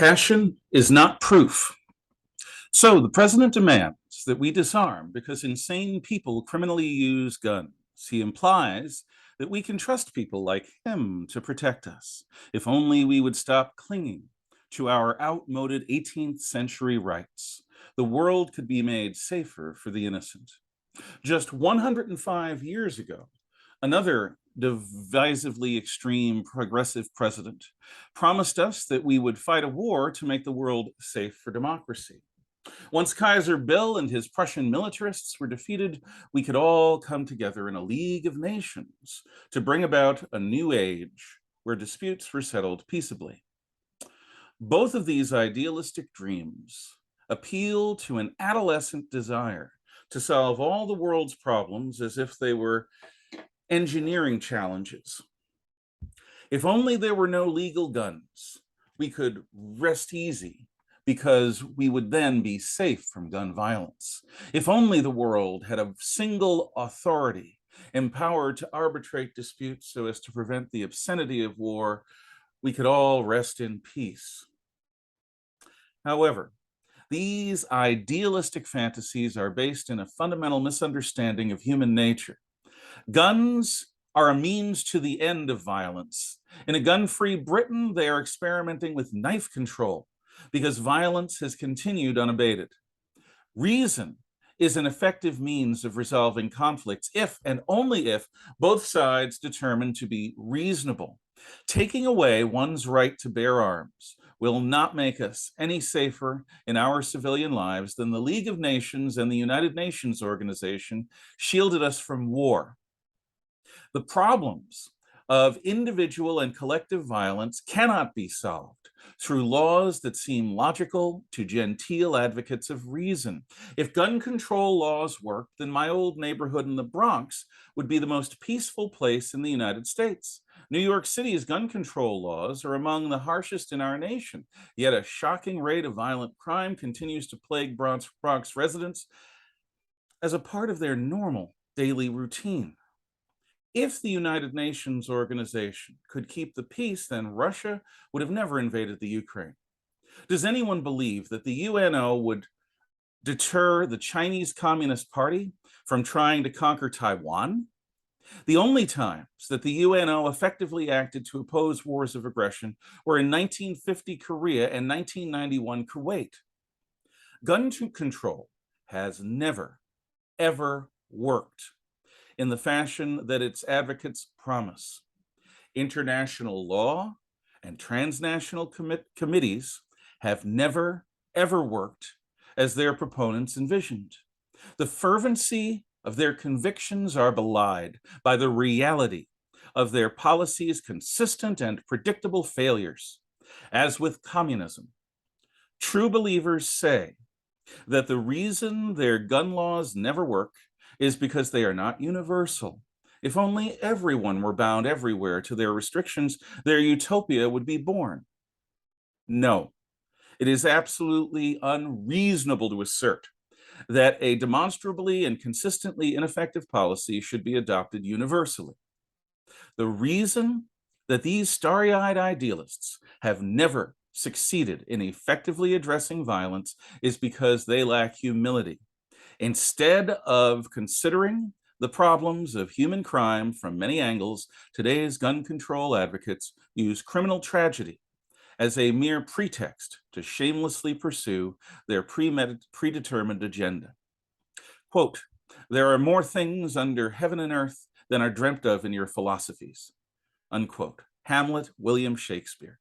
Passion is not proof. So the president demands that we disarm because insane people criminally use guns. He implies that we can trust people like him to protect us, if only we would stop clinging to our outmoded 18th century rights. The world could be made safer for the innocent. Just 105 years ago, another divisively extreme progressive president promised us that we would fight a war to make the world safe for democracy. Once Kaiser Bill and his Prussian militarists were defeated, we could all come together in a league of nations to bring about a new age where disputes were settled peaceably. Both of these idealistic dreams appeal to an adolescent desire to solve all the world's problems as if they were engineering challenges. If only there were no legal guns, we could rest easy because we would then be safe from gun violence. If only the world had a single authority empowered to arbitrate disputes so as to prevent the obscenity of war, we could all rest in peace. However, these idealistic fantasies are based in a fundamental misunderstanding of human nature. Guns are a means to the end of violence. In a gun-free Britain, they are experimenting with knife control because violence has continued unabated. Reason is an effective means of resolving conflicts if and only if both sides determine to be reasonable. Taking away one's right to bear arms will not make us any safer in our civilian lives than the League of Nations and the United Nations organization shielded us from war. The problems of individual and collective violence cannot be solved through laws that seem logical to genteel advocates of reason. If gun control laws worked, then my old neighborhood in the Bronx would be the most peaceful place in the United States. New York City's gun control laws are among the harshest in our nation, yet a shocking rate of violent crime continues to plague Bronx residents as a part of their normal daily routine. If the United Nations organization could keep the peace, then Russia would have never invaded the Ukraine. Does anyone believe that the UNO would deter the Chinese Communist Party from trying to conquer Taiwan? The only times that the UNO effectively acted to oppose wars of aggression were in 1950 Korea and 1991 Kuwait. Gun control has never, ever worked in the fashion that its advocates promise. International law and transnational committees have never, ever worked as their proponents envisioned. The fervency of their convictions are belied by the reality of their policies' consistent and predictable failures. As with communism, true believers say that the reason their gun laws never work is because they are not universal. If only everyone were bound everywhere to their restrictions, their utopia would be born. No, it is absolutely unreasonable to assert that a demonstrably and consistently ineffective policy should be adopted universally. The reason that these starry-eyed idealists have never succeeded in effectively addressing violence is because they lack humility. Instead of considering the problems of human crime from many angles, today's gun control advocates use criminal tragedy as a mere pretext to shamelessly pursue their predetermined agenda. Quote, "There are more things under heaven and earth than are dreamt of in your philosophies." Unquote. Hamlet, William Shakespeare.